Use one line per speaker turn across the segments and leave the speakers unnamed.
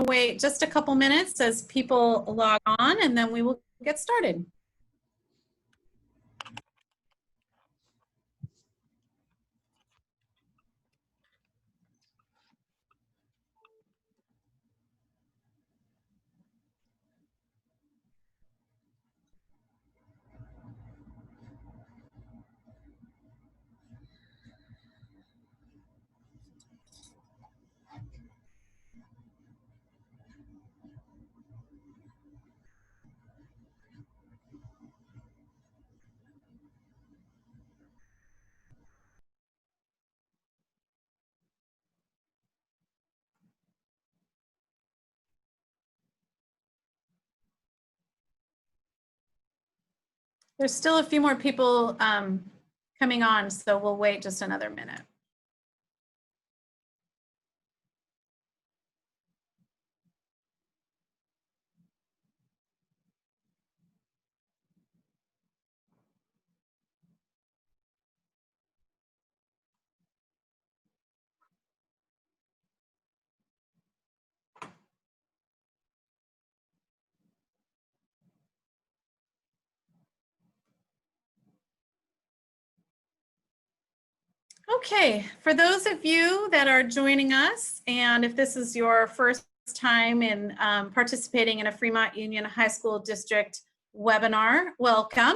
wait just a couple minutes as people log on, and then we will get started. There's still a few more people coming on, so we'll wait just another minute. Okay, for those of you that are joining us, and if this is your first time in participating in a Fremont Union High School District webinar, welcome.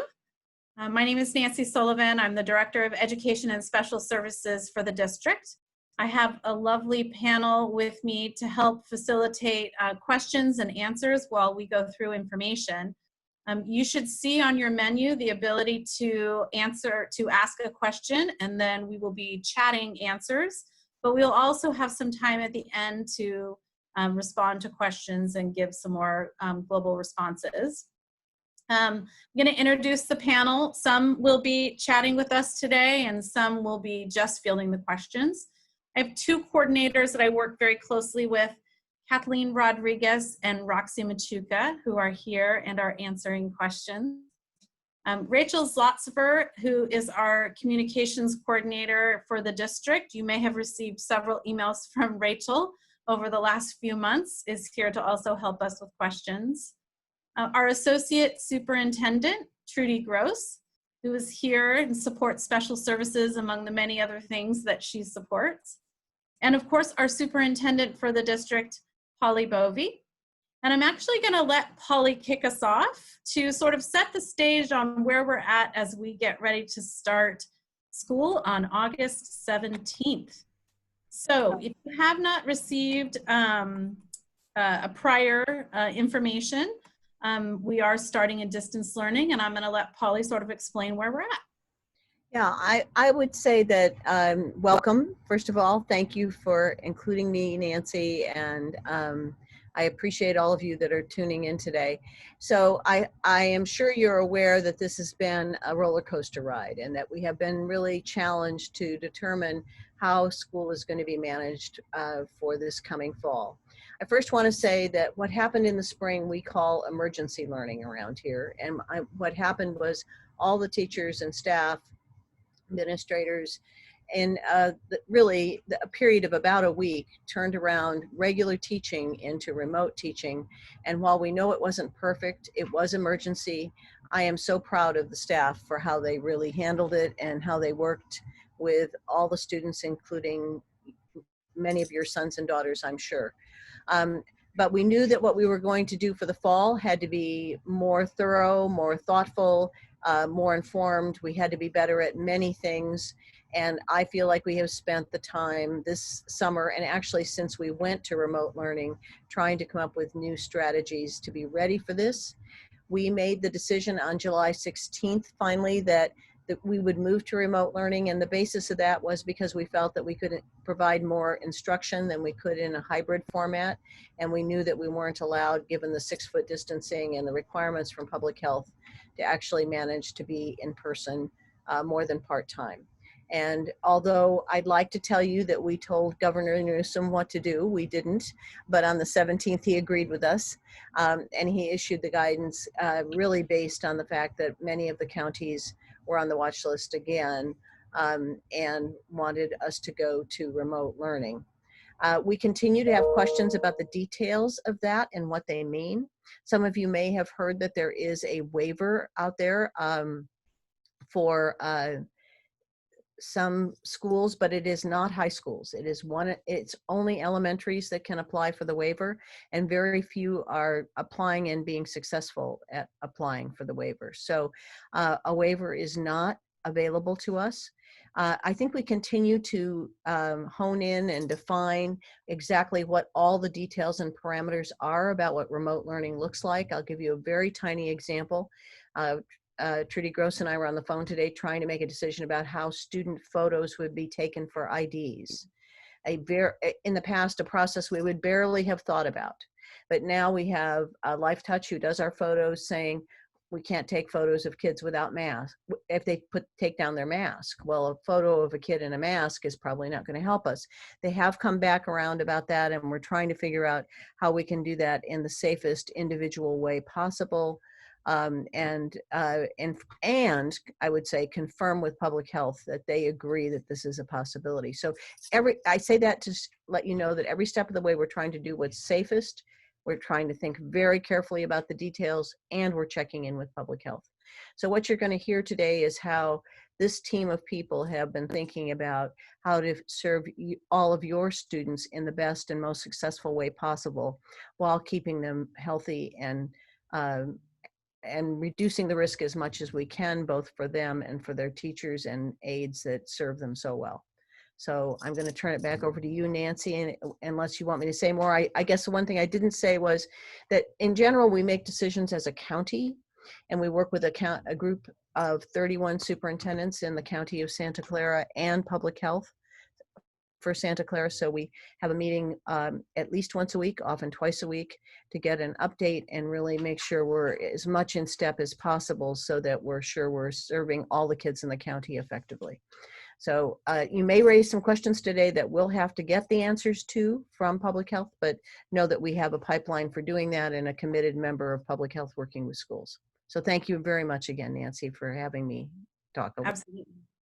My name is Nancy Sullivan. I'm the Director of Education and Special Services for the district. I have a lovely panel with me to help facilitate questions and answers while we go through information. You should see on your menu the ability to ask a question, and then we will be chatting answers, but we'll also have some time at the end to respond to questions and give some more global responses. I'm going to introduce the panel. Some will be chatting with us today, and some will be just fielding the questions. I have two coordinators that I work very closely with, Kathleen Rodriguez and Roxy Machuca, who are here and are answering questions. Rachel Zlotsever, who is our communications coordinator for the district, you may have received several emails from Rachel over the last few months, is here to also help us with questions. Our associate superintendent, Trudy Gross, who is here and supports special services among the many other things that she supports. And of course, our superintendent for the district, Polly Bovey. And I'm actually going to let Polly kick us off to sort of set the stage on where we're at as we get ready to start school on August 17th. So if you have not received a prior information, we are starting in distance learning, and I'm going to let Polly sort of explain where we're at.
Yeah, I would say that welcome, first of all. Thank you for including me, Nancy, and I appreciate all of you that are tuning in today. So I am sure you're aware that this has been a roller coaster ride, and that we have been really challenged to determine how school is going to be managed for this coming fall. I first want to say that what happened in the spring we call emergency learning around here, and what happened was all the teachers and staff, administrators, in really a period of about a week, turned around regular teaching into remote teaching. And while we know it wasn't perfect, it was emergency. I am so proud of the staff for how they really handled it and how they worked with all the students, including many of your sons and daughters, I'm sure. But we knew that what we were going to do for the fall had to be more thorough, more thoughtful, more informed. We had to be better at many things. And I feel like we have spent the time this summer, and actually since we went to remote learning, trying to come up with new strategies to be ready for this. We made the decision on July 16th, finally, that we would move to remote learning, and the basis of that was because we felt that we could provide more instruction than we could in a hybrid format, and we knew that we weren't allowed, given the 6-foot distancing and the requirements from public health, to actually manage to be in person more than part-time. And although I'd like to tell you that we told Governor Newsom what to do, we didn't. But on the 17th, he agreed with us, and he issued the guidance really based on the fact that many of the counties were on the watch list again and wanted us to go to remote learning. We continue to have questions about the details of that and what they mean. Some of you may have heard that there is a waiver out there for some schools, but it is not high schools. It's only elementaries that can apply for the waiver, and very few are applying and being successful at applying for the waiver. So a waiver is not available to us. I think we continue to hone in and define exactly what all the details and parameters are about what remote learning looks like. I'll give you a very tiny example. Trudy Gross and I were on the phone today trying to make a decision about how student photos would be taken for IDs. In the past, a process we would barely have thought about. But now we have Life Touch, who does our photos, saying we can't take photos of kids without mask if they take down their mask. Well, a photo of a kid in a mask is probably not going to help us. They have come back around about that, and we're trying to figure out how we can do that in the safest individual way possible. And I would say confirm with public health that they agree that this is a possibility. So I say that to let you know that every step of the way we're trying to do what's safest. We're trying to think very carefully about the details, and we're checking in with public health. So what you're going to hear today is how this team of people have been thinking about how to serve all of your students in the best and most successful way possible, while keeping them healthy and reducing the risk as much as we can, both for them and for their teachers and aides that serve them so well. So I'm going to turn it back over to you, Nancy, and unless you want me to say more. I guess the one thing I didn't say was that in general, we make decisions as a county, and we work with a group of 31 superintendents in the county of Santa Clara and public health for Santa Clara. So we have a meeting at least once a week, often twice a week, to get an update and really make sure we're as much in step as possible so that we're sure we're serving all the kids in the county effectively. So you may raise some questions today that we'll have to get the answers to from public health, but know that we have a pipeline for doing that and a committed member of public health working with schools. So thank you very much again, Nancy, for having me talk.
Absolutely.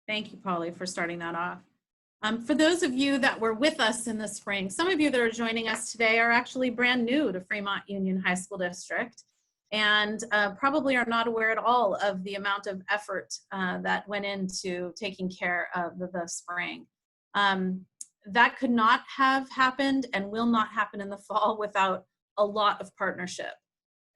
Thank you, Polly, for starting that off. For those of you that were with us in the spring, some of you that are joining us today are actually brand new to Fremont Union High School District, and probably are not aware at all of the amount of effort that went into taking care of the spring. That could not have happened and will not happen in the fall without a lot of partnership.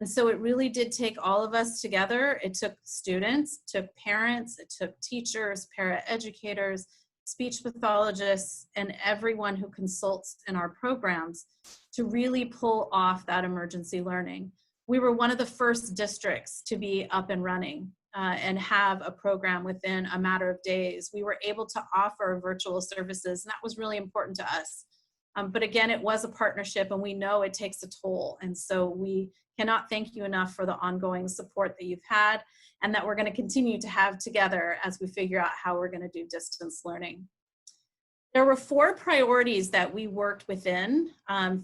And so it really did take all of us together. It took students, it took parents, it took teachers, paraeducators, speech pathologists, and everyone who consults in our programs to really pull off that emergency learning. We were one of the first districts to be up and running and have a program within a matter of days. We were able to offer virtual services, and that was really important to us. But again, it was a partnership, and we know it takes a toll. And so we cannot thank you enough for the ongoing support that you've had and that we're going to continue to have together as we figure out how we're going to do distance learning. There were 4 priorities that we worked within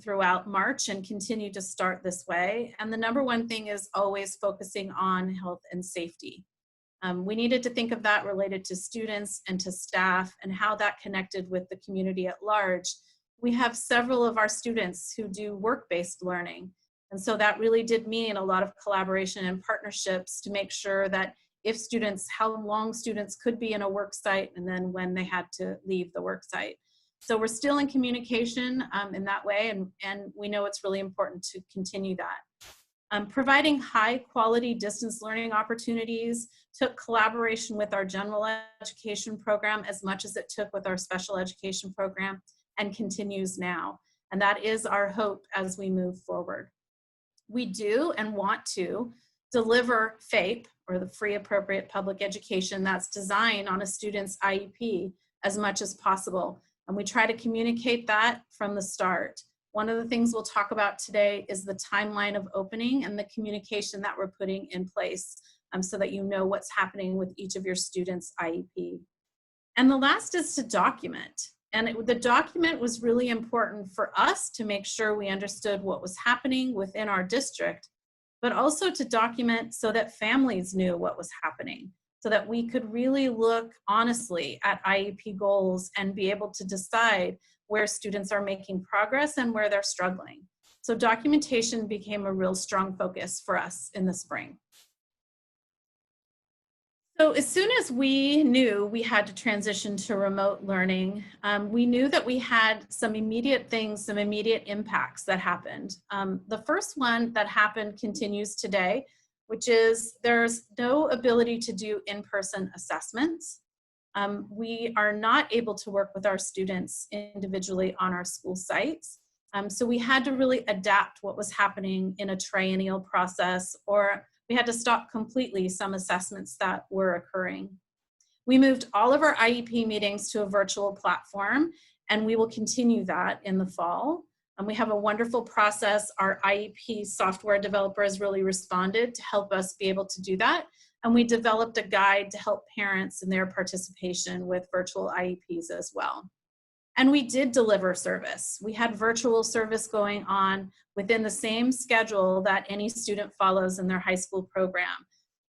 throughout March and continue to start this way. And the number one thing is always focusing on health and safety. We needed to think of that related to students and to staff and how that connected with the community at large. We have several of our students who do work-based learning. And so that really did mean a lot of collaboration and partnerships to make sure that if students, how long students could be in a work site and then when they had to leave the work site. So we're still in communication in that way, and we know it's really important to continue that. Providing high quality distance learning opportunities took collaboration with our general education program as much as it took with our special education program, and continues now. And that is our hope as we move forward. We do and want to deliver FAPE, or the free appropriate public education, that's designed on a student's IEP as much as possible. And we try to communicate that from the start. One of the things we'll talk about today is the timeline of opening and the communication that we're putting in place so that you know what's happening with each of your students' IEP. And the last is to document. And the document was really important for us to make sure we understood what was happening within our district, but also to document so that families knew what was happening, so that we could really look honestly at IEP goals and be able to decide where students are making progress and where they're struggling. So documentation became a real strong focus for us in the spring. So as soon as we knew we had to transition to remote learning, we knew that we had some immediate things, some immediate impacts that happened. The first one that happened continues today, which is there's no ability to do in-person assessments. We are not able to work with our students individually on our school sites. So we had to really adapt what was happening in a triennial process, or we had to stop completely some assessments that were occurring. We moved all of our IEP meetings to a virtual platform, and we will continue that in the fall. We have a wonderful process. Our IEP software developers really responded to help us be able to do that. And we developed a guide to help parents in their participation with virtual IEPs as well. And we did deliver service. We had virtual service going on within the same schedule that any student follows in their high school program.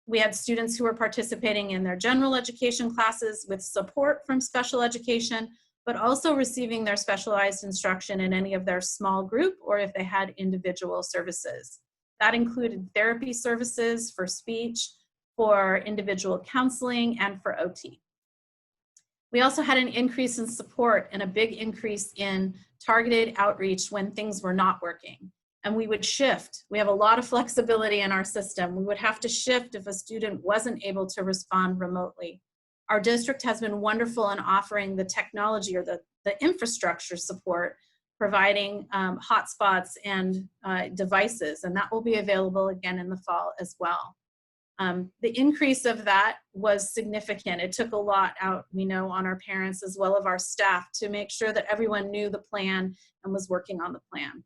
We had students who were participating in their general education classes with support from special education, but also receiving their specialized instruction in any of their small group or if they had individual services. That included therapy services for speech, for individual counseling, and for OT. We also had an increase in support and a big increase in targeted outreach when things were not working. And we would shift. We have a lot of flexibility in our system. We would have to shift if a student wasn't able to respond remotely. Our district has been wonderful in offering the technology or the infrastructure support, providing hotspots and devices, and that will be available again in the fall as well. The increase of that was significant. It took a lot out, we know, on our parents as well as our staff to make sure that everyone knew the plan and was working on the plan.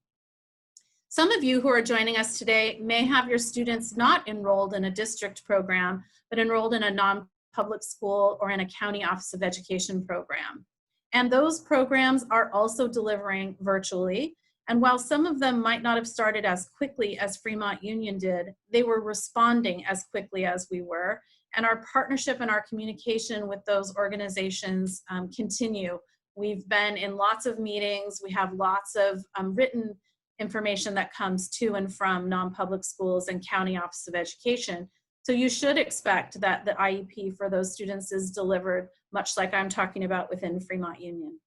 Some of you who are joining us today may have your students not enrolled in a district program, but enrolled in a non-public school or in a county office of education program. And those programs are also delivering virtually. And while some of them might not have started as quickly as Fremont Union did, they were responding as quickly as we were. And our partnership and our communication with those organizations continue. We've been in lots of meetings. We have lots of written information that comes to and from non-public schools and county office of education. So you should expect that the IEP for those students is delivered much like I'm talking about within Fremont Union.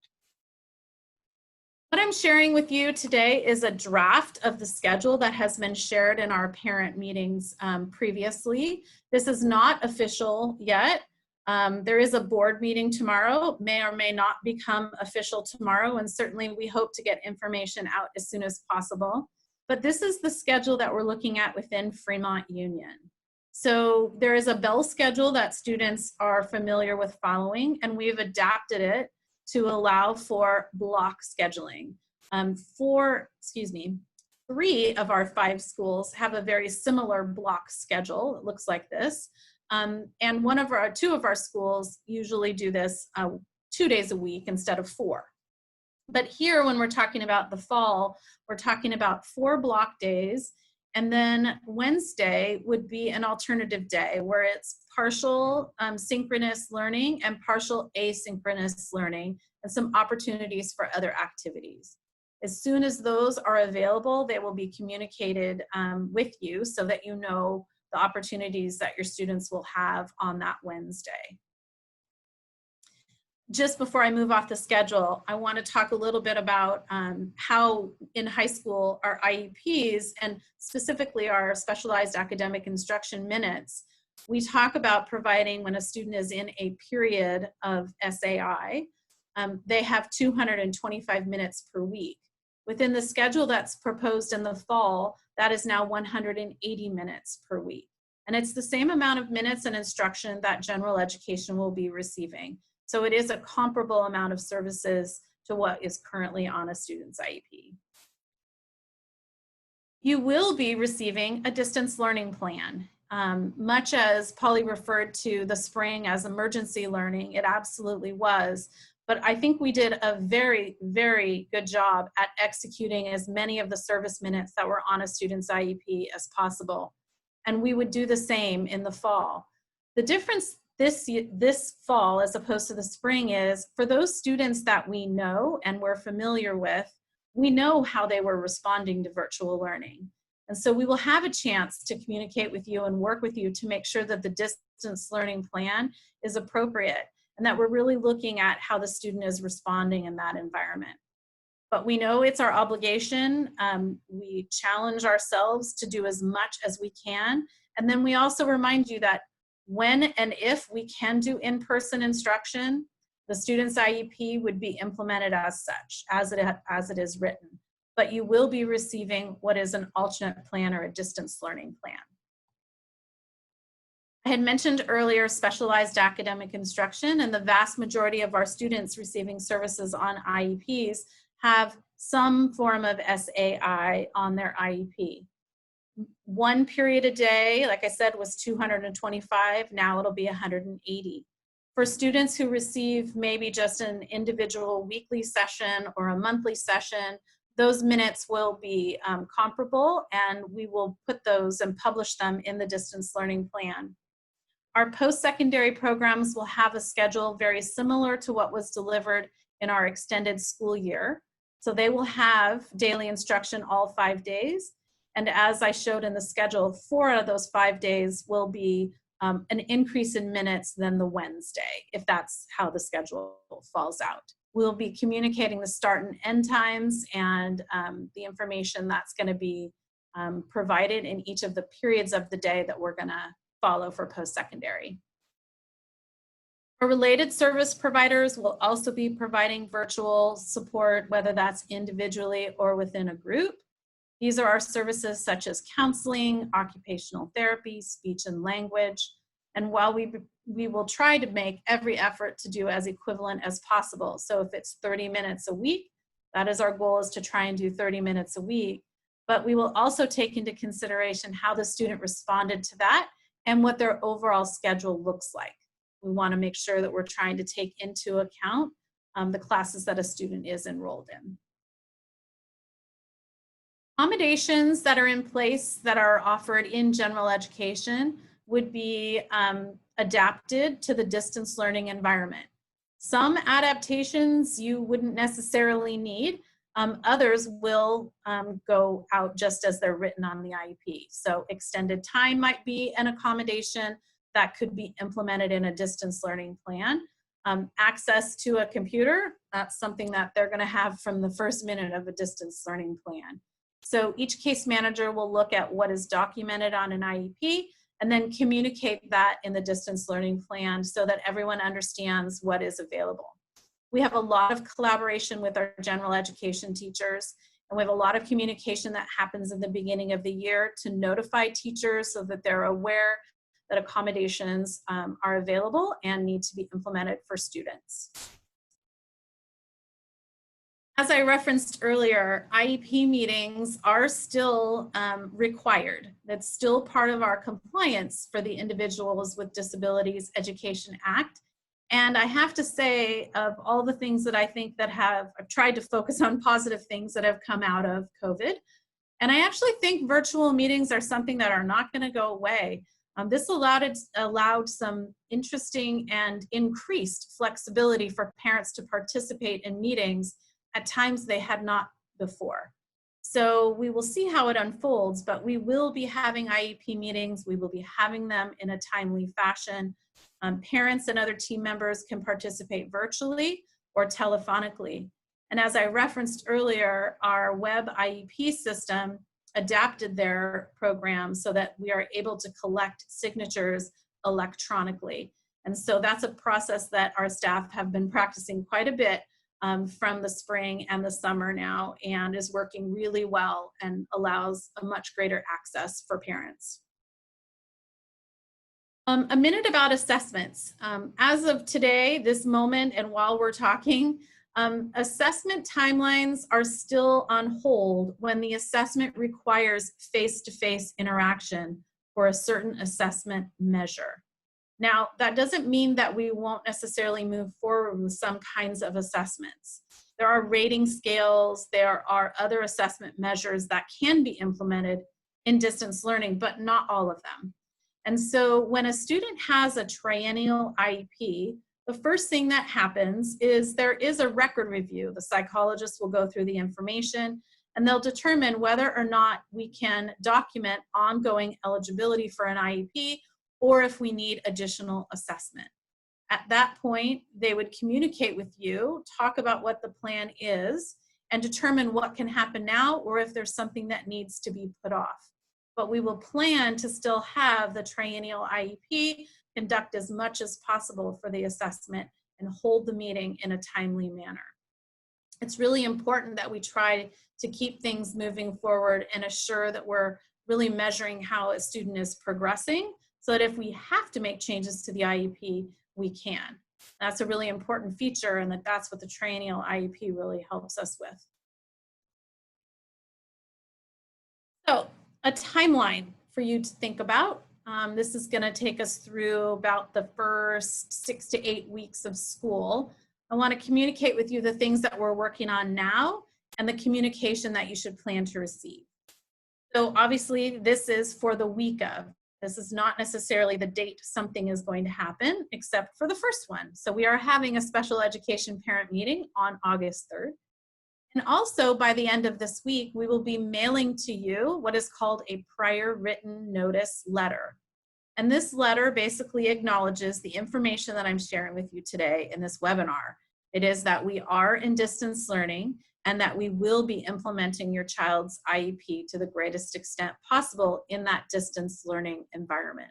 What I'm sharing with you today is a draft of the schedule that has been shared in our parent meetings previously. This is not official yet. There is a board meeting tomorrow, may or may not become official tomorrow, and certainly we hope to get information out as soon as possible. But this is the schedule that we're looking at within Fremont Union. So there is a bell schedule that students are familiar with following, and we've adapted it to allow for block scheduling. Three of our 5 schools have a very similar block schedule. It looks like this. And two of our schools usually do this 2 days a week instead of 4. But here, when we're talking about the fall, we're talking about 4 block days. And then Wednesday would be an alternative day where it's partial synchronous learning and partial asynchronous learning and some opportunities for other activities. As soon as those are available, they will be communicated with you so that you know the opportunities that your students will have on that Wednesday. Just before I move off the schedule, I want to talk a little bit about how in high school our IEPs and specifically our specialized academic instruction minutes, we talk about providing when a student is in a period of SAI, they have 225 minutes per week. Within the schedule that's proposed in the fall, that is now 180 minutes per week. And it's the same amount of minutes and instruction that general education will be receiving. So it is a comparable amount of services to what is currently on a student's IEP. You will be receiving a distance learning plan. Much as Polly referred to the spring as emergency learning, it absolutely was. But I think we did a very, very good job at executing as many of the service minutes that were on a student's IEP as possible. And we would do the same in the fall. The difference this fall as opposed to the spring is for those students that we know and we're familiar with, we know how they were responding to virtual learning. And so we will have a chance to communicate with you and work with you to make sure that the distance learning plan is appropriate and that we're really looking at how the student is responding in that environment. But we know it's our obligation. We challenge ourselves to do as much as we can. And then we also remind you that when and if we can do in-person instruction, the student's IEP would be implemented as such, as it is written. But you will be receiving what is an alternate plan or a distance learning plan. I had mentioned earlier specialized academic instruction, and the vast majority of our students receiving services on IEPs have some form of SAI on their IEP. One period a day, like I said, was 225. Now it'll be 180. For students who receive maybe just an individual weekly session or a monthly session, those minutes will be comparable, and we will put those and publish them in the distance learning plan. Our post-secondary programs will have a schedule very similar to what was delivered in our extended school year. So they will have daily instruction all 5 days. And as I showed in the schedule, 4 out of those 5 days will be an increase in minutes than the Wednesday, if that's how the schedule falls out. We'll be communicating the start and end times and the information that's going to be provided in each of the periods of the day that we're going to follow for post-secondary. Our related service providers will also be providing virtual support, whether that's individually or within a group. These are our services such as counseling, occupational therapy, speech and language. And while we will try to make every effort to do as equivalent as possible. So if it's 30 minutes a week, that is our goal, is to try and do 30 minutes a week. But we will also take into consideration how the student responded to that and what their overall schedule looks like. We want to make sure that we're trying to take into account the classes that a student is enrolled in. Accommodations that are in place that are offered in general education would be adapted to the distance learning environment. Some adaptations you wouldn't necessarily need. Others will go out just as they're written on the IEP. So extended time might be an accommodation that could be implemented in a distance learning plan. Access to a computer, that's something that they're going to have from the first minute of a distance learning plan. So each case manager will look at what is documented on an IEP and then communicate that in the distance learning plan so that everyone understands what is available. We have a lot of collaboration with our general education teachers, and we have a lot of communication that happens in the beginning of the year to notify teachers so that they're aware that accommodations are available and need to be implemented for students. As I referenced earlier, IEP meetings are still required. That's still part of our compliance for the Individuals with Disabilities Education Act. And I have to say, of all the things that I think that I've tried to focus on positive things that have come out of COVID. And I actually think virtual meetings are something that are not going to go away. This allowed some interesting and increased flexibility for parents to participate in meetings at times they had not before. So we will see how it unfolds, but we will be having IEP meetings. We will be having them in a timely fashion. Parents and other team members can participate virtually or telephonically. And as I referenced earlier, our web IEP system adapted their program so that we are able to collect signatures electronically. And so that's a process that our staff have been practicing quite a bit from the spring and the summer now, and is working really well and allows a much greater access for parents. A minute about assessments. As of today, this moment, and while we're talking, assessment timelines are still on hold when the assessment requires face-to-face interaction for a certain assessment measure. Now, that doesn't mean that we won't necessarily move forward with some kinds of assessments. There are rating scales, there are other assessment measures that can be implemented in distance learning, but not all of them. And so when a student has a triennial IEP, the first thing that happens is there is a record review. The psychologist will go through the information and they'll determine whether or not we can document ongoing eligibility for an IEP or if we need additional assessment. At that point, they would communicate with you, talk about what the plan is, and determine what can happen now or if there's something that needs to be put off. But we will plan to still have the triennial IEP, conduct as much as possible for the assessment, and hold the meeting in a timely manner. It's really important that we try to keep things moving forward and assure that we're really measuring how a student is progressing so that if we have to make changes to the IEP, we can. That's a really important feature, and that's what the triennial IEP really helps us with. So a timeline for you to think about. This is going to take us through about the first 6 to 8 weeks of school. I want to communicate with you the things that we're working on now and the communication that you should plan to receive. So obviously this is for the week of. This is not necessarily the date something is going to happen, except for the first one. So we are having a special education parent meeting on August 3rd. And also by the end of this week, we will be mailing to you what is called a prior written notice letter. And this letter basically acknowledges the information that I'm sharing with you today in this webinar. It is that we are in distance learning and that we will be implementing your child's IEP to the greatest extent possible in that distance learning environment.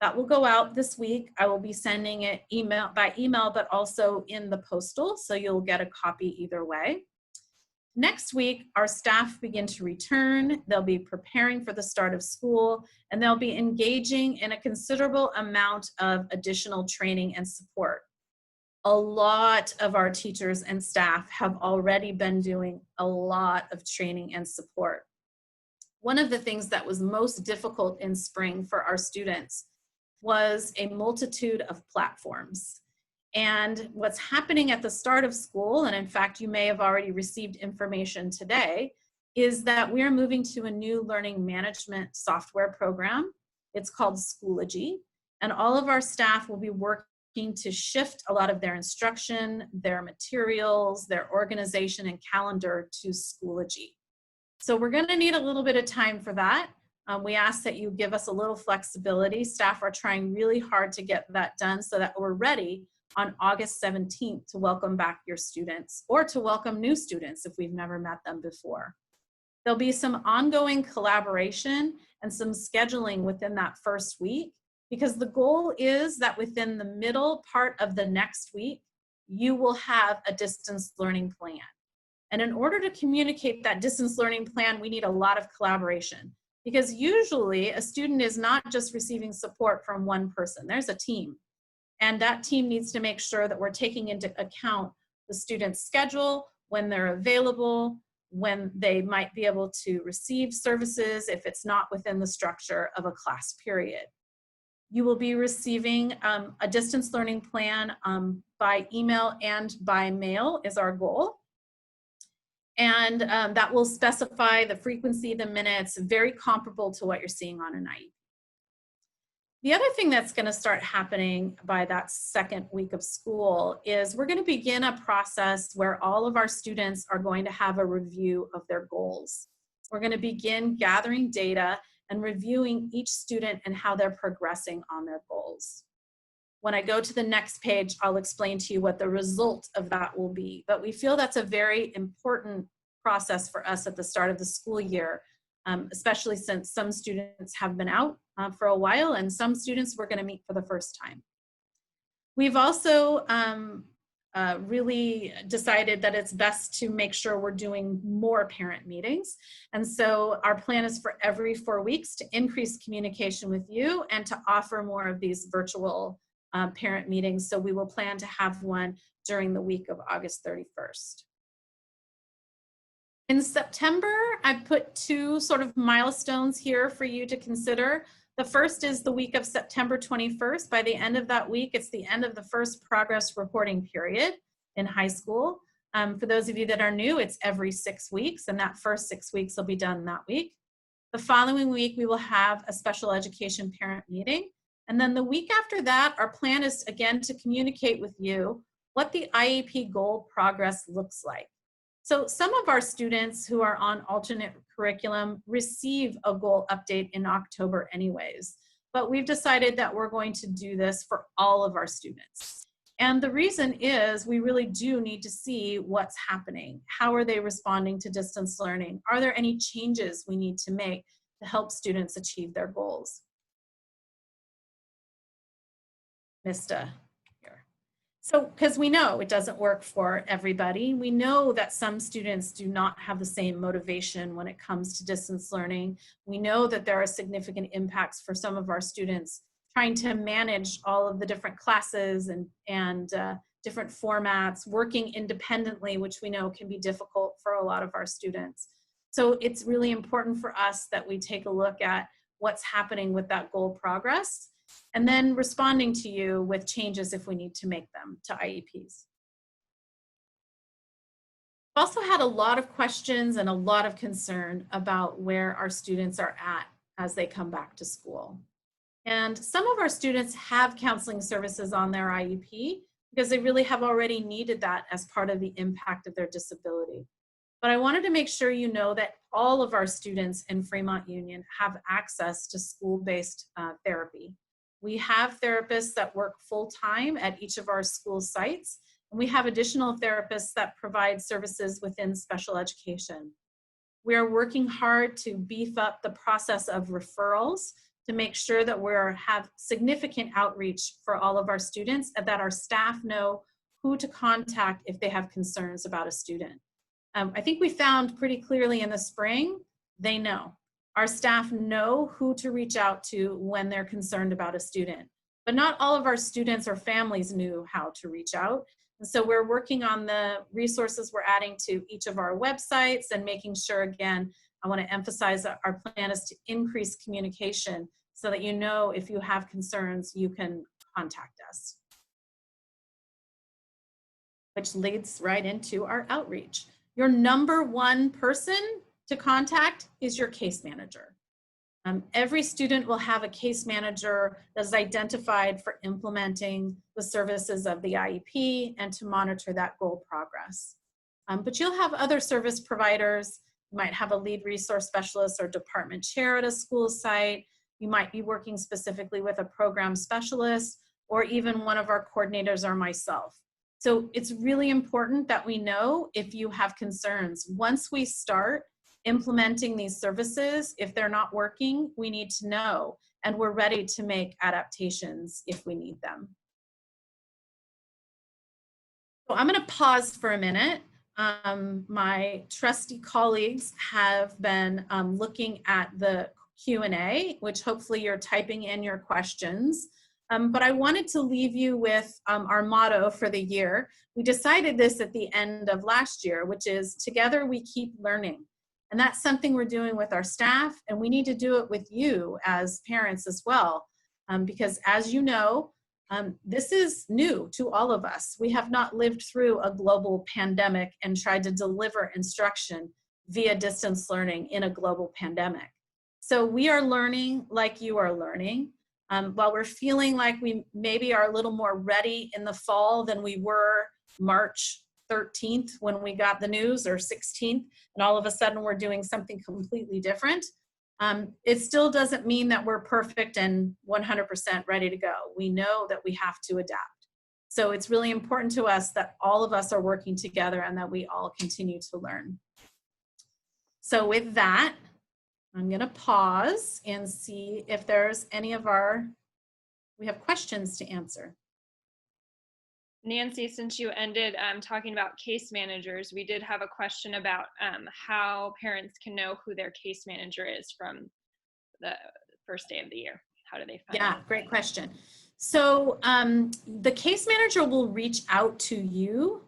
That will go out this week. I will be sending it by email, but also in the postal, so you'll get a copy either way. Next week, our staff begin to return. They'll be preparing for the start of school, and they'll be engaging in a considerable amount of additional training and support. A lot of our teachers and staff have already been doing a lot of training and support. One of the things that was most difficult in spring for our students was a multitude of platforms. And what's happening at the start of school, and in fact, you may have already received information today, is that we are moving to a new learning management software program. It's called Schoology, and all of our staff will be working to shift a lot of their instruction, their materials, their organization and calendar to Schoology. So we're going to need a little bit of time for that. We ask that you give us a little flexibility. Staff are trying really hard to get that done so that we're ready on August 17th to welcome back your students or to welcome new students if we've never met them before. There'll be some ongoing collaboration and some scheduling within that first week, because the goal is that within the middle part of the next week, you will have a distance learning plan. And in order to communicate that distance learning plan, we need a lot of collaboration, because usually a student is not just receiving support from one person. There's a team, and that team needs to make sure that we're taking into account the student's schedule, when they're available, when they might be able to receive services if it's not within the structure of a class period. You will be receiving a distance learning plan by email and by mail is our goal. And that will specify the frequency, the minutes, very comparable to what you're seeing on an IEP. The other thing that's going to start happening by that second week of school is we're going to begin a process where all of our students are going to have a review of their goals. We're going to begin gathering data and reviewing each student and how they're progressing on their goals. When I go to the next page, I'll explain to you what the result of that will be. But we feel that's a very important process for us at the start of the school year, especially since some students have been out for a while and some students we're going to meet for the first time. We've also really decided that it's best to make sure we're doing more parent meetings. And so our plan is for every 4 weeks to increase communication with you and to offer more of these virtual parent meetings. So we will plan to have one during the week of August 31st. In September, I put 2 sort of milestones here for you to consider. The first is the week of September 21st. By the end of that week, it's the end of the first progress reporting period in high school. For those of you that are new, it's every 6 weeks, and that first 6 weeks will be done that week. The following week, we will have a special education parent meeting. And then the week after that, our plan is again to communicate with you what the IEP goal progress looks like. So some of our students who are on alternate curriculum receive a goal update in October anyways, but we've decided that we're going to do this for all of our students. And the reason is we really do need to see what's happening. How are they responding to distance learning? Are there any changes we need to make to help students achieve their goals? Mista here. So, because we know it doesn't work for everybody, we know that some students do not have the same motivation when it comes to distance learning. We know that there are significant impacts for some of our students trying to manage all of the different classes and different formats, working independently, which we know can be difficult for a lot of our students. So it's really important for us that we take a look at what's happening with that goal progress, and then responding to you with changes if we need to make them to IEPs. We've also had a lot of questions and a lot of concern about where our students are at as they come back to school. And some of our students have counseling services on their IEP because they really have already needed that as part of the impact of their disability. But I wanted to make sure you know that all of our students in Fremont Union have access to school-based therapy. We have therapists that work full-time at each of our school sites, and we have additional therapists that provide services within special education. We are working hard to beef up the process of referrals to make sure that we have significant outreach for all of our students and that our staff know who to contact if they have concerns about a student. I think we found pretty clearly in the spring, they know. Our staff know who to reach out to when they're concerned about a student, but not all of our students or families knew how to reach out. And so we're working on the resources we're adding to each of our websites and making sure, again, I want to emphasize that our plan is to increase communication so that you know if you have concerns, you can contact us. Which leads right into our outreach. Your number one person to contact is your case manager. Every student will have a case manager that's identified for implementing the services of the IEP and to monitor that goal progress. But you'll have other service providers. You might have a lead resource specialist or department chair at a school site. You might be working specifically with a program specialist or even one of our coordinators or myself. So it's really important that we know if you have concerns. Once we start implementing these services, if they're not working, we need to know, and we're ready to make adaptations if we need them. So I'm going to pause for a minute. My trusty colleagues have been looking at the Q&A, which hopefully you're typing in your questions. But I wanted to leave you with our motto for the year. We decided this at the end of last year, which is together we keep learning. And that's something we're doing with our staff, and we need to do it with you as parents as well. Because as you know, this is new to all of us. We have not lived through a global pandemic and tried to deliver instruction via distance learning in a global pandemic. So we are learning like you are learning. While we're feeling like we maybe are a little more ready in the fall than we were March 13th when we got the news, or 16th, and all of a sudden we're doing something completely different. It still doesn't mean that we're perfect and 100% ready to go. We know that we have to adapt. So it's really important to us that all of us are working together and that we all continue to learn. So with that, I'm going to pause and see if there's any of we have questions to answer.
Nancy, since you ended talking about case managers, we did have a question about how parents can know who their case manager is from the first day of the year. How do they find
Yeah,
out?
great question. So the case manager will reach out to you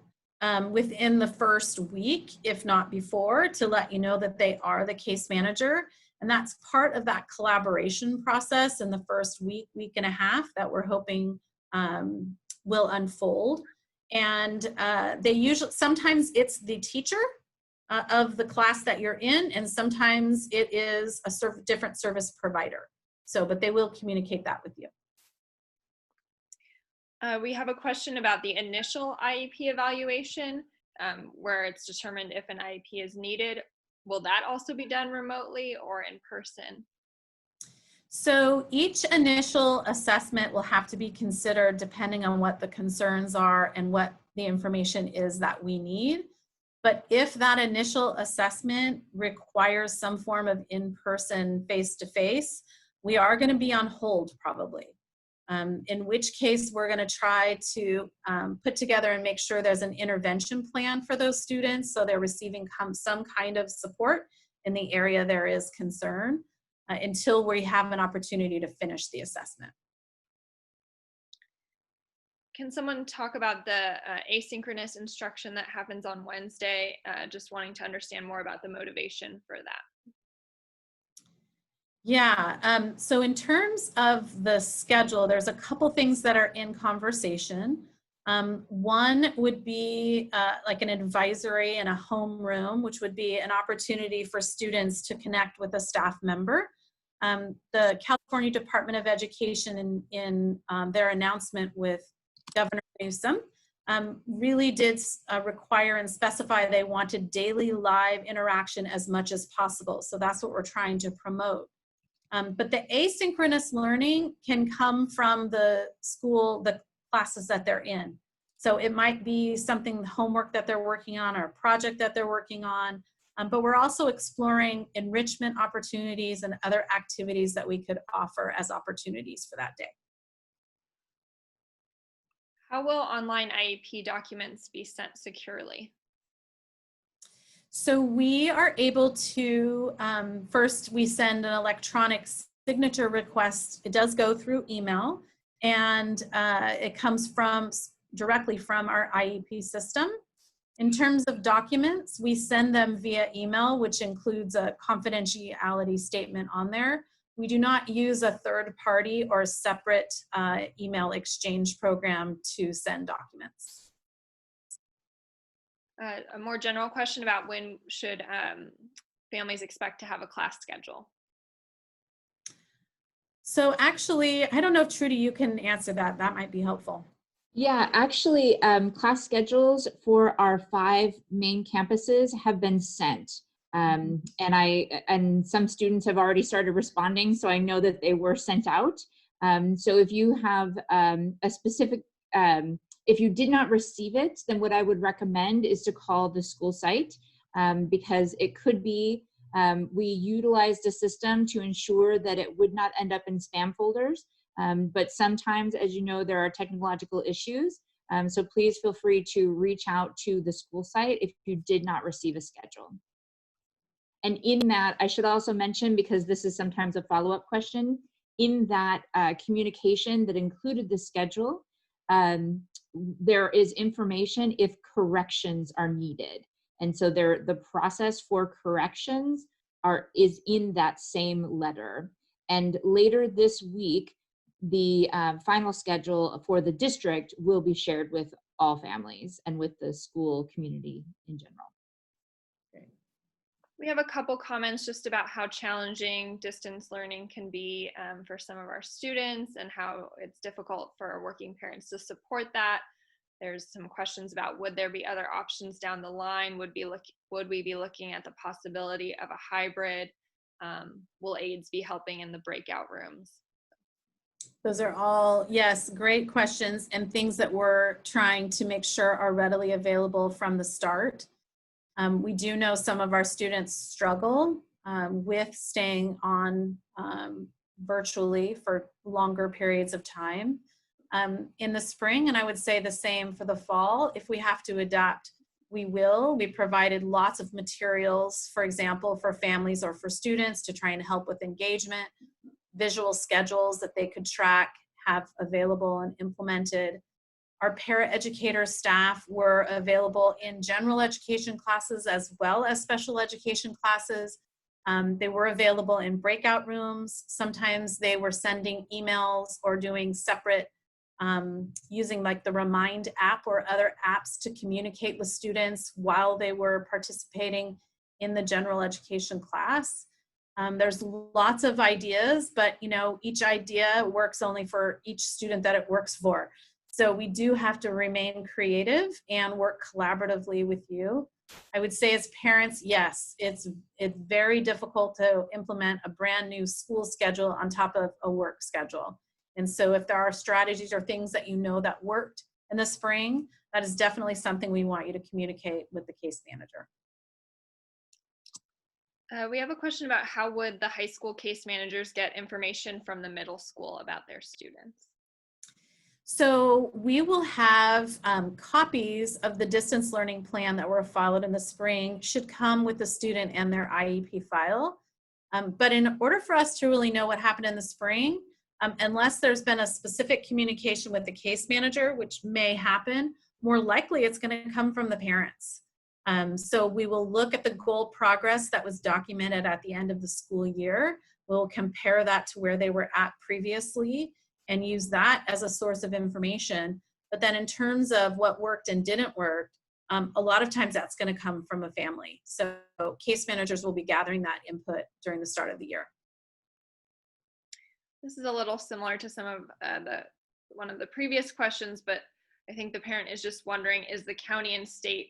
within the first week, if not before, to let you know that they are the case manager. And that's part of that collaboration process in the first week, week and a half that we're hoping will unfold. And they usually, sometimes it's the teacher of the class that you're in, and sometimes it is a different service provider. So, but they will communicate that with you.
We have a question about the initial IEP evaluation, where it's determined if an IEP is needed. Will that also be done remotely or in person?
So each initial assessment will have to be considered depending on what the concerns are and what the information is that we need. But if that initial assessment requires some form of in-person face-to-face, we are going to be on hold probably. In which case we're going to try to put together and make sure there's an intervention plan for those students so they're receiving some kind of support in the area there is concern until we have an opportunity to finish the assessment.
Can someone talk about the asynchronous instruction that happens on Wednesday? Just wanting to understand more about the motivation for that.
Yeah, so in terms of the schedule, there's a couple things that are in conversation. One would be like an advisory in a homeroom, which would be an opportunity for students to connect with a staff member. The California Department of Education in their announcement with Governor Newsom really did require and specify they wanted daily live interaction as much as possible. So that's what we're trying to promote. But the asynchronous learning can come from the school, the classes that they're in. So it might be something, homework that they're working on or a project that they're working on. But we're also exploring enrichment opportunities and other activities that we could offer as opportunities for that day.
How will online IEP documents be sent securely?
So we are able to, first we send an electronic signature request. It does go through email, and it comes directly from our IEP system. In terms of documents, we send them via email, which includes a confidentiality statement on there. We do not use a third party or a separate email exchange program to send documents.
A more general question about when should families expect to have a class schedule?
So actually, I don't know if Trudy, you can answer that. That might be helpful.
Yeah, actually, class schedules for our 5 main campuses have been sent. And some students have already started responding, so I know that they were sent out. So if you have a specific, if you did not receive it, then what I would recommend is to call the school site, because it could be we utilized a system to ensure that it would not end up in spam folders. But sometimes, as you know, there are technological issues. So please feel free to reach out to the school site if you did not receive a schedule. And in that, I should also mention, because this is sometimes a follow-up question, in that communication that included the schedule, there is information if corrections are needed. And so the process for corrections is in that same letter. And later this week, the final schedule for the district will be shared with all families and with the school community in general.
We have a couple comments just about how challenging distance learning can be for some of our students and how it's difficult for working parents to support that. There's some questions about would there be other options down the line? Would we be looking at the possibility of a hybrid? Will aides be helping in the breakout rooms?
Those are all, yes, great questions and things that we're trying to make sure are readily available from the start. We do know some of our students struggle with staying on virtually for longer periods of time. In the spring, and I would say the same for the fall, if we have to adapt, we will. We provided lots of materials, for example, for families or for students to try and help with engagement, visual schedules that they could track, have available and implemented. Our paraeducator staff were available in general education classes as well as special education classes. They were available in breakout rooms. Sometimes they were sending emails or doing separate using like the Remind app or other apps to communicate with students while they were participating in the general education class. There's lots of ideas, but you know, each idea works only for each student that it works for. So we do have to remain creative and work collaboratively with you. I would say as parents, yes, it's very difficult to implement a brand new school schedule on top of a work schedule. And so if there are strategies or things that you know that worked in the spring, that is definitely something we want you to communicate with the case manager.
We have a question about how would the high school case managers get information from the middle school about their students?
So we will have copies of the distance learning plan that were followed in the spring should come with the student and their IEP file. But in order for us to really know what happened in the spring, unless there's been a specific communication with the case manager, which may happen, more likely it's going to come from the parents. So we will look at the goal progress that was documented at the end of the school year. We'll compare that to where they were at previously and use that as a source of information. But then in terms of what worked and didn't work, a lot of times that's going to come from a family. So case managers will be gathering that input during the start of the year.
This is a little similar to some of one of the previous questions, but I think the parent is just wondering, is the county and state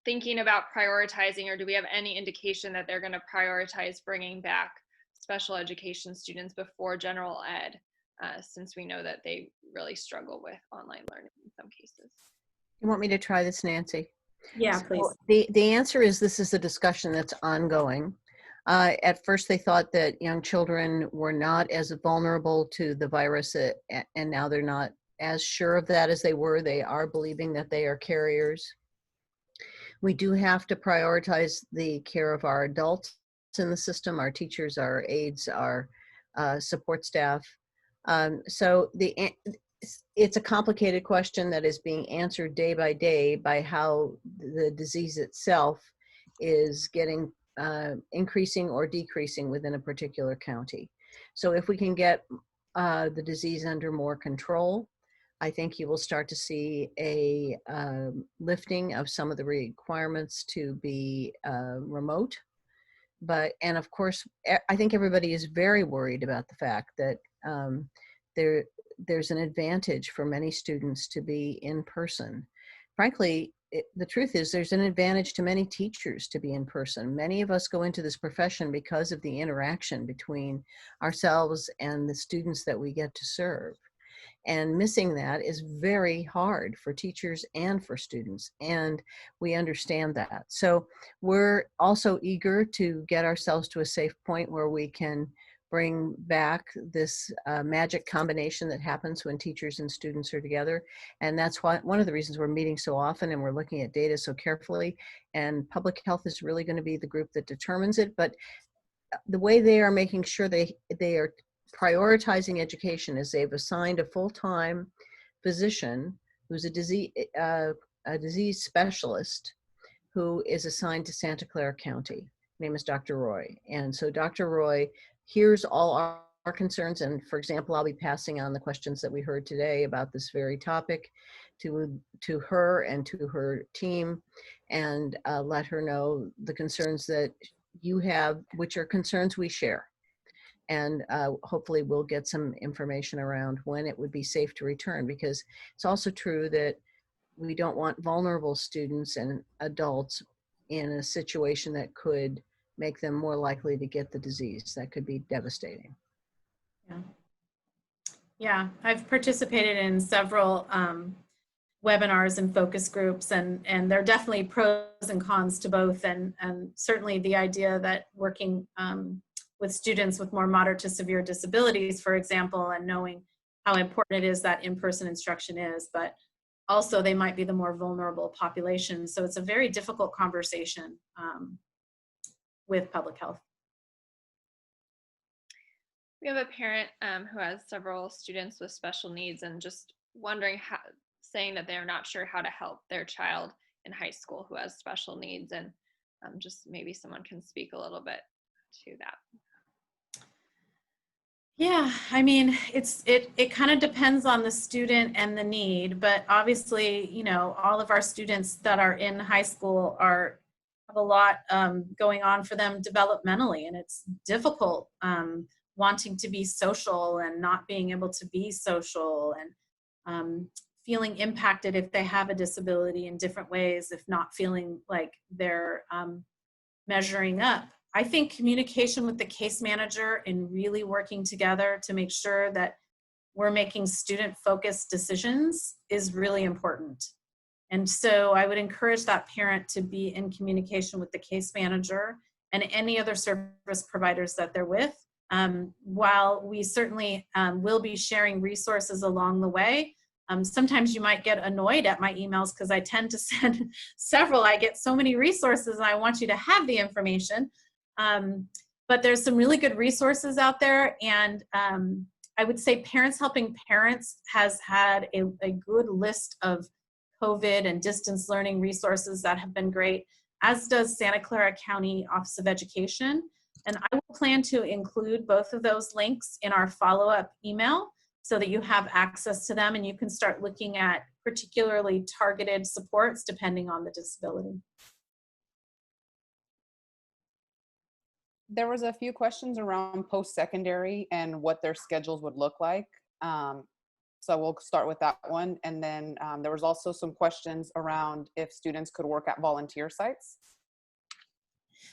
thinking about prioritizing, or do we have any indication that they're going to prioritize bringing back special education students before general ed, since we know that they really struggle with online learning in some cases?
You want me to try this, Nancy?
Yeah,
So
please.
the answer is this is a discussion that's ongoing. At first, they thought that young children were not as vulnerable to the virus, and now they're not as sure of that as they were. They are believing that they are carriers. We do have to prioritize the care of our adults in the system, our teachers, our aides, our support staff. So it's a complicated question that is being answered day by day by how the disease itself is getting increasing or decreasing within a particular county. So if we can get the disease under more control, I think you will start to see a lifting of some of the requirements to be remote. And of course, I think everybody is very worried about the fact that there's an advantage for many students to be in person. Frankly, the truth is there's an advantage to many teachers to be in person. Many of us go into this profession because of the interaction between ourselves and the students that we get to serve. And missing that is very hard for teachers and for students, and we understand that. So we're also eager to get ourselves to a safe point where we can bring back this magic combination that happens when teachers and students are together. And that's why one of the reasons we're meeting so often and we're looking at data so carefully. And public health is really going to be the group that determines it. But the way they are making sure they are prioritizing education is they've assigned a full-time physician who's a disease specialist who is assigned to Santa Clara County. His name is Dr. Roy. And so Dr. Roy hears all our concerns. And for example, I'll be passing on the questions that we heard today about this very topic to her and to her team, and let her know the concerns that you have, which are concerns we share. And hopefully we'll get some information around when it would be safe to return, because it's also true that we don't want vulnerable students and adults in a situation that could make them more likely to get the disease. That could be devastating.
Yeah, I've participated in several webinars and focus groups, and there are definitely pros and cons to both, and certainly the idea that working with students with more moderate to severe disabilities, for example, and knowing how important it is that in-person instruction is, but also they might be the more vulnerable population. So it's a very difficult conversation with public health.
We have a parent who has several students with special needs and just wondering saying that they're not sure how to help their child in high school who has special needs, and just maybe someone can speak a little bit to that.
Yeah, I mean, it kind of depends on the student and the need, but obviously, you know, all of our students that are in high school have a lot going on for them developmentally, and it's difficult wanting to be social and not being able to be social, and feeling impacted if they have a disability in different ways, if not feeling like they're measuring up. I think communication with the case manager and really working together to make sure that we're making student-focused decisions is really important. And so I would encourage that parent to be in communication with the case manager and any other service providers that they're with. While we certainly will be sharing resources along the way, sometimes you might get annoyed at my emails because I tend to send several. I get so many resources and I want you to have the information. But there's some really good resources out there. And I would say Parents Helping Parents has had a good list of COVID and distance learning resources that have been great, as does Santa Clara County Office of Education. And I will plan to include both of those links in our follow-up email so that you have access to them and you can start looking at particularly targeted supports depending on the disability.
There was a few questions around post-secondary and what their schedules would look like. So we'll start with that one. And then there was also some questions around if students could work at volunteer sites.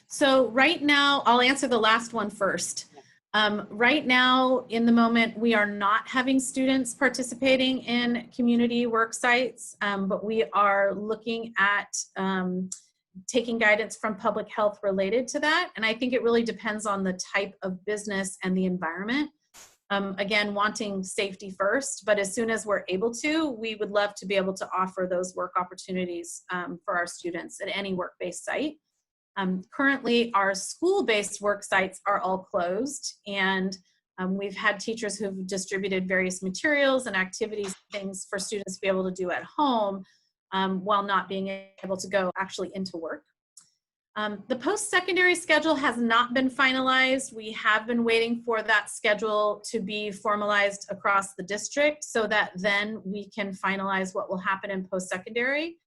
So right now, I'll answer the last one first. Right now, in the moment, we are not having students participating in community work sites, but we are looking at taking guidance from public health related to that. And I think it really depends on the type of business and the environment. Again, wanting safety first, but as soon as we're able to, we would love to be able to offer those work opportunities for our students at any work-based site. Currently, our school-based work sites are all closed, and we've had teachers who've distributed various materials and activities, things for students to be able to do at home while not being able to go actually into work. The post-secondary schedule has not been finalized. We have been waiting for that schedule to be formalized across the district so that then we can finalize what will happen in post-secondary.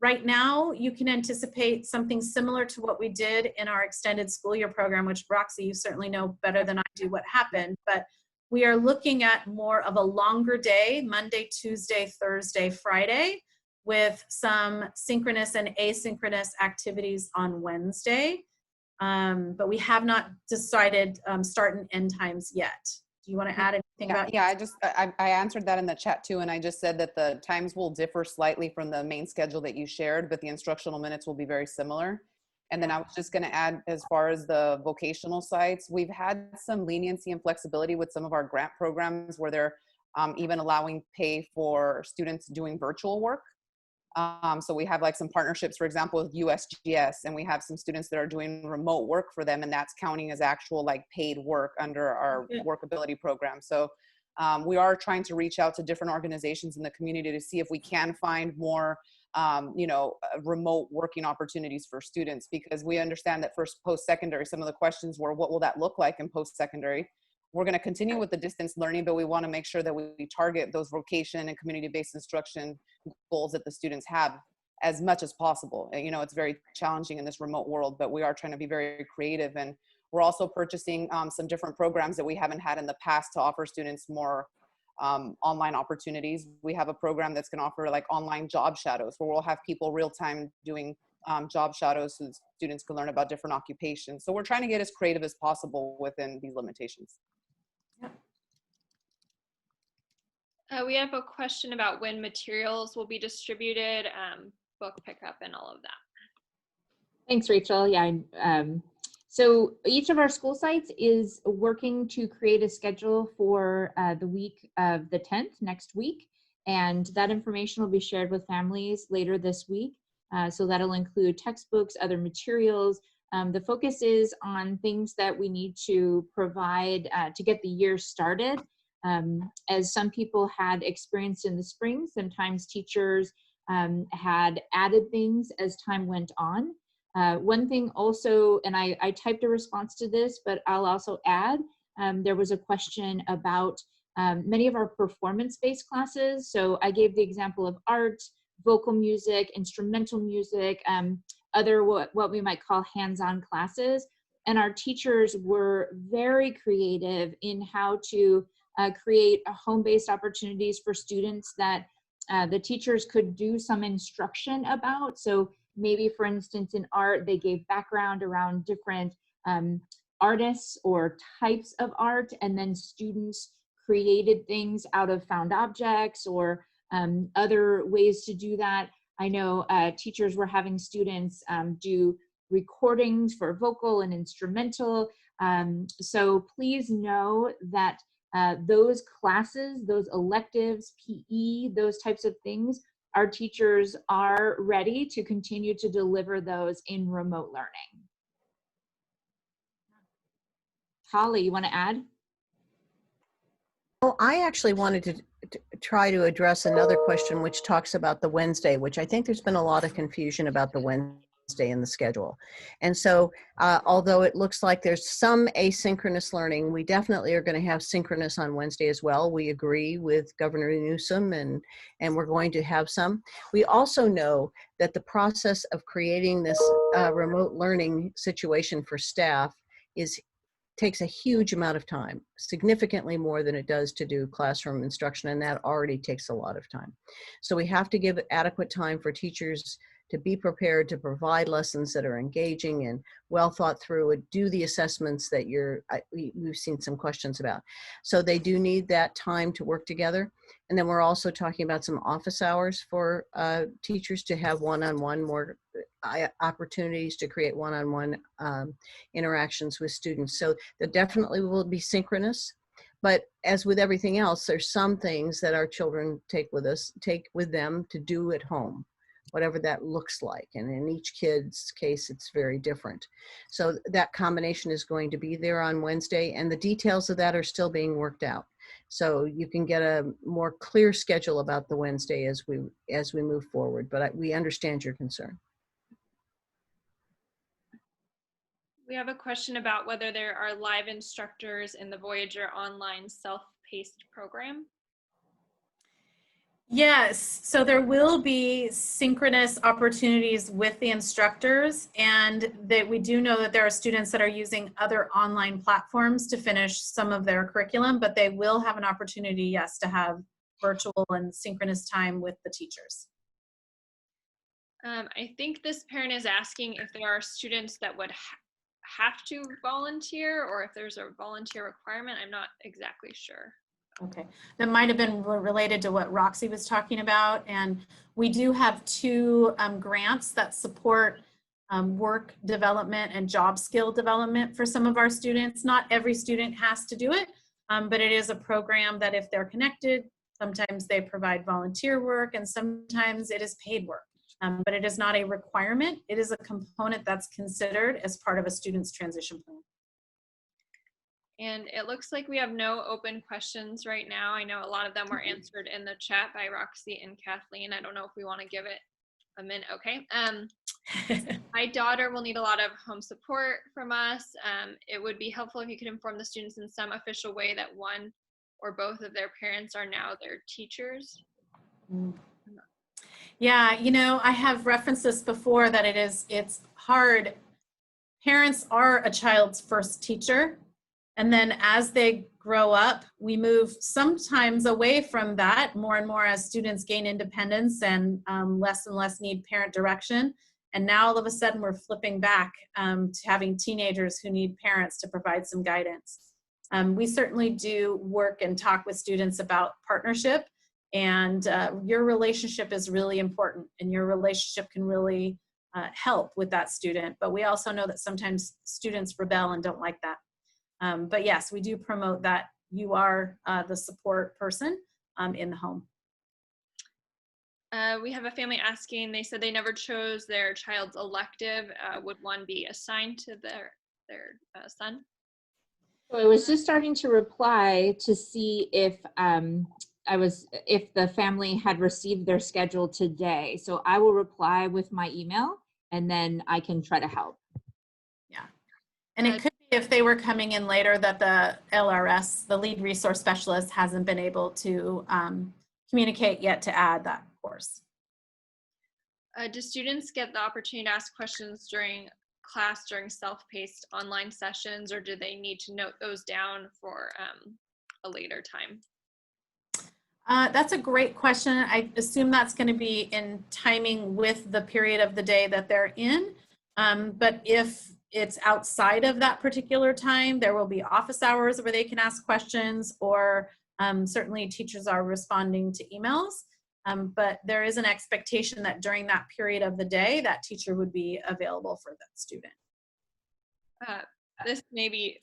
Right now, you can anticipate something similar to what we did in our extended school year program, which Roxy, you certainly know better than I do what happened, but we are looking at more of a longer day, Monday, Tuesday, Thursday, Friday, with some synchronous and asynchronous activities on Wednesday. But we have not decided start and end times yet. Do you want to add anything about?
Yeah, I answered that in the chat too, and I just said that the times will differ slightly from the main schedule that you shared, but the instructional minutes will be very similar. And then I was just going to add, as far as the vocational sites, we've had some leniency and flexibility with some of our grant programs where they're even allowing pay for students doing virtual work. So we have like some partnerships, for example, with USGS, and we have some students that are doing remote work for them, and that's counting as actual like paid work under our workability program. So we are trying to reach out to different organizations in the community to see if we can find more remote working opportunities for students, because we understand that for post-secondary, some of the questions were, what will that look like in post-secondary? We're going to continue with the distance learning, but we want to make sure that we target those vocation and community-based instruction goals that the students have as much as possible. You know, it's very challenging in this remote world, but we are trying to be very creative. And we're also purchasing some different programs that we haven't had in the past to offer students more online opportunities. We have a program that's going to offer like online job shadows, where we'll have people real-time doing job shadows so students can learn about different occupations. So we're trying to get as creative as possible within these limitations.
We have a question about when materials will be distributed, book pickup and all of that.
Thanks, Rachel. Yeah. So each of our school sites is working to create a schedule for the week of the 10th, next week. And that information will be shared with families later this week. So that'll include textbooks, other materials. The focus is on things that we need to provide to get the year started. As some people had experienced in the spring, sometimes teachers had added things as time went on. One thing also, and I typed a response to this, but I'll also add, there was a question about many of our performance-based classes. So I gave the example of art, vocal music, instrumental music, other what we might call hands-on classes. And our teachers were very creative in how to create home-based opportunities for students that the teachers could do some instruction about. So maybe, for instance, in art, they gave background around different artists or types of art, and then students created things out of found objects or other ways to do that. I know teachers were having students do recordings for vocal and instrumental. So please know that those classes, those electives, PE, those types of things, our teachers are ready to continue to deliver those in remote learning. Holly, you want to add?
Oh, I actually wanted to try to address another question which talks about the Wednesday, which I think there's been a lot of confusion about the Wednesday in the schedule. And so although it looks like there's some asynchronous learning, we definitely are going to have synchronous on Wednesday as well. We agree with Governor Newsom, and we're going to have some. We also know that the process of creating this remote learning situation for staff takes a huge amount of time, significantly more than it does to do classroom instruction, and that already takes a lot of time. So we have to give adequate time for teachers to be prepared to provide lessons that are engaging and well thought through, and do the assessments that we've seen some questions about. So they do need that time to work together. And then we're also talking about some office hours for teachers to have one-on-one, more opportunities to create one-on-one interactions with students. So that definitely will be synchronous. But as with everything else, there's some things that our children take with them to do at home, whatever that looks like. And in each kid's case, it's very different. So that combination is going to be there on Wednesday, and the details of that are still being worked out. So you can get a more clear schedule about the Wednesday as we move forward, but we understand your concern.
We have a question about whether there are live instructors in the Voyager online self-paced program.
Yes, so there will be synchronous opportunities with the instructors, and that we do know that there are students that are using other online platforms to finish some of their curriculum, but they will have an opportunity, yes, to have virtual and synchronous time with the teachers.
I think this parent is asking if there are students that would have to volunteer, or if there's a volunteer requirement. I'm not exactly sure.
Okay, that might have been related to what Roxy was talking about. And we do have two grants that support work development and job skill development for some of our students. Not every student has to do it, but it is a program that if they're connected, sometimes they provide volunteer work and sometimes it is paid work. But it is not a requirement. It is a component that's considered as part of a student's transition plan.
And it looks like we have no open questions right now. I know a lot of them were answered in the chat by Roxy and Kathleen. I don't know if we want to give it a minute. Okay. My daughter will need a lot of home support from us. It would be helpful if you could inform the students in some official way that one or both of their parents are now their teachers.
Yeah, you know, I have referenced this before, that it's hard. Parents are a child's first teacher. And then as they grow up, we move sometimes away from that more and more as students gain independence and less need parent direction. And now all of a sudden we're flipping back to having teenagers who need parents to provide some guidance. We certainly do work and talk with students about partnership, and your relationship is really important, and your relationship can really help with that student. But we also know that sometimes students rebel and don't like that. But yes, we do promote that you are the support person in the home.
We have a family asking, they said they never chose their child's elective. Would one be assigned to their son?
So I was just starting to reply to see if if the family had received their schedule today. So I will reply with my email, and then I can try to help.
Yeah, and it could be if they were coming in later, that the LRS, the lead resource specialist, hasn't been able to communicate yet to add that course.
Do students get the opportunity to ask questions during class during self-paced online sessions, or do they need to note those down for a later time?
That's a great question. I assume that's going to be in timing with the period of the day that they're in. But if it's outside of that particular time, there will be office hours where they can ask questions, or certainly teachers are responding to emails. But there is an expectation that during that period of the day, that teacher would be available for that student.
This maybe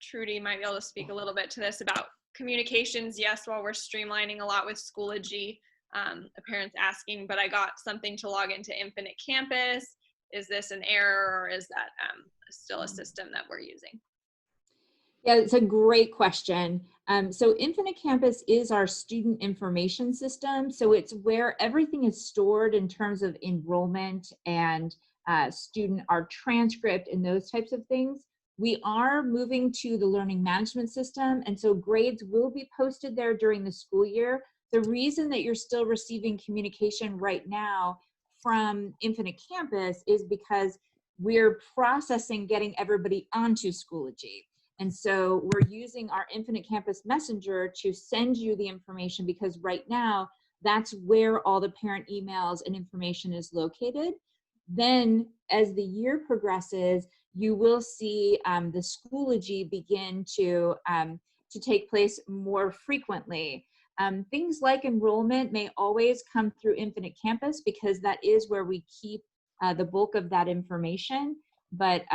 Trudy might be able to speak a little bit to this about communications. Yes, while we're streamlining a lot with Schoology, a parent's asking, but I got something to log into Infinite Campus. Is this an error, or is that still a system that we're using?
Yeah, it's a great question. So Infinite Campus is our student information system. So it's where everything is stored in terms of enrollment and our transcript and those types of things. We are moving to the learning management system, and so grades will be posted there during the school year. The reason that you're still receiving communication right now from Infinite Campus is because we're processing getting everybody onto Schoology. And so we're using our Infinite Campus Messenger to send you the information, because right now that's where all the parent emails and information is located. Then as the year progresses, you will see the Schoology begin to take place more frequently. Things like enrollment may always come through Infinite Campus, because that is where we keep the bulk of that information. But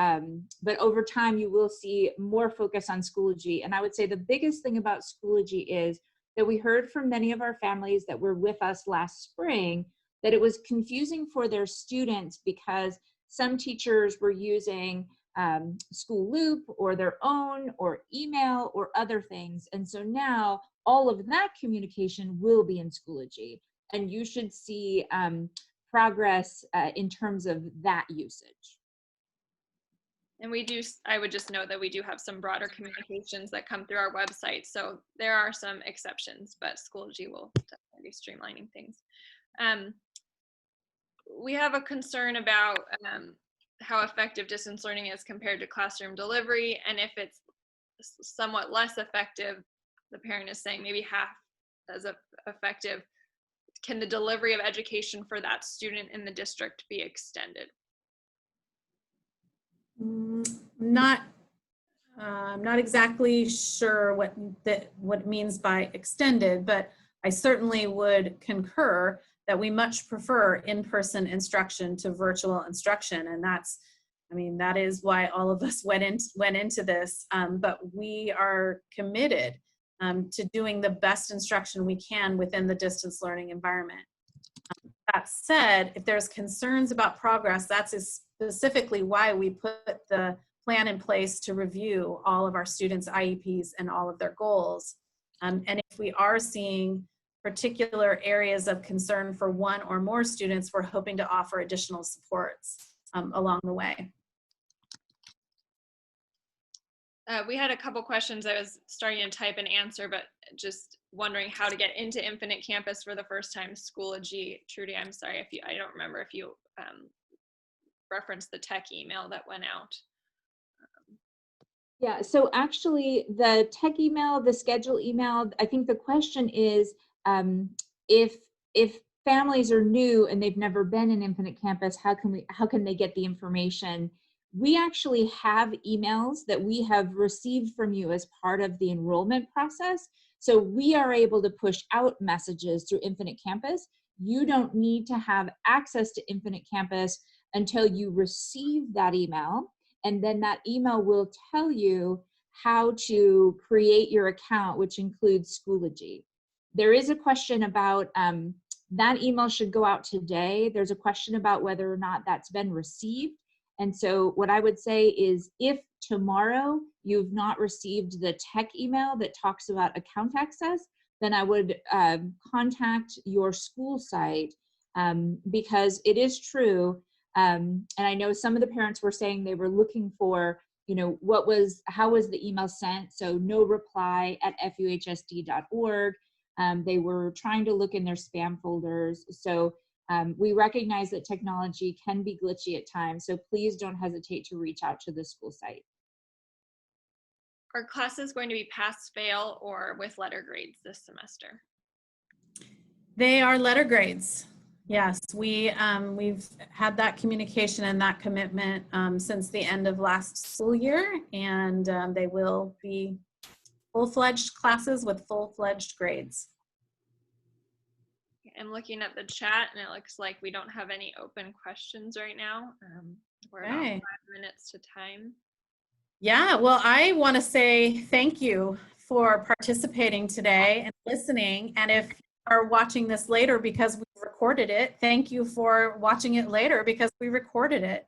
over time, you will see more focus on Schoology. And I would say the biggest thing about Schoology is that we heard from many of our families that were with us last spring that it was confusing for their students, because some teachers were using School Loop or their own or email or other things. And so now all of that communication will be in Schoology, and you should see progress in terms of that usage.
And I would just note that we do have some broader communications that come through our website. So there are some exceptions, but Schoology will definitely be streamlining things. We have a concern about how effective distance learning is compared to classroom delivery. And if it's somewhat less effective, the parent is saying maybe half as effective, can the delivery of education for that student in the district be extended?
I'm not exactly sure what it means by extended, but I certainly would concur that we much prefer in-person instruction to virtual instruction, and that is why all of us went into this. But we are committed to doing the best instruction we can within the distance learning environment. That said, if there's concerns about progress, that's specifically why we put the plan in place to review all of our students' IEPs and all of their goals. And if we are seeing particular areas of concern for one or more students, we're hoping to offer additional supports along the way.
We had a couple questions. I was starting to type and answer, but just wondering how to get into Infinite Campus for the first time. Schoology, Trudy, I'm sorry I don't remember if you referenced the tech email that went out.
Yeah, so actually the tech email, the schedule email, I think the question is if families are new and they've never been in Infinite Campus, how can they get the information? We actually have emails that we have received from you as part of the enrollment process. So we are able to push out messages through Infinite Campus. You don't need to have access to Infinite Campus until you receive that email. And then that email will tell you how to create your account, which includes Schoology. There is a question about that email should go out today. There's a question about whether or not that's been received. And so what I would say is if tomorrow you've not received the tech email that talks about account access, then I would contact your school site because it is true. And I know some of the parents were saying they were looking for, you know, how was the email sent? So no reply at FUHSD.org. They were trying to look in their spam folders. So we recognize that technology can be glitchy at times. So please don't hesitate to reach out to the school site.
Are classes going to be pass, fail, or with letter grades this semester?
They are letter grades. Yes, we've had that communication and that commitment since the end of last school year, and they will be full-fledged classes with full-fledged grades.
I'm looking at the chat and it looks like we don't have any open questions right now. We're about 5 minutes to time.
Yeah, well, I want to say thank you for participating today and listening. And if you are watching this later because we recorded it, thank you for watching it later because we recorded it.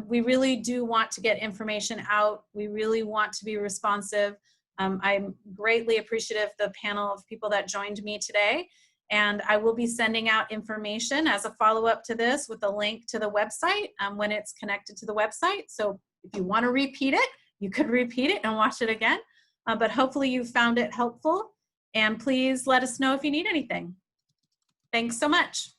We really do want to get information out. We really want to be responsive. I'm greatly appreciative of the panel of people that joined me today. And I will be sending out information as a follow-up to this with a link to the website when it's connected to the website. So if you want to repeat it, you could repeat it and watch it again. But hopefully you found it helpful. And please let us know if you need anything. Thanks so much.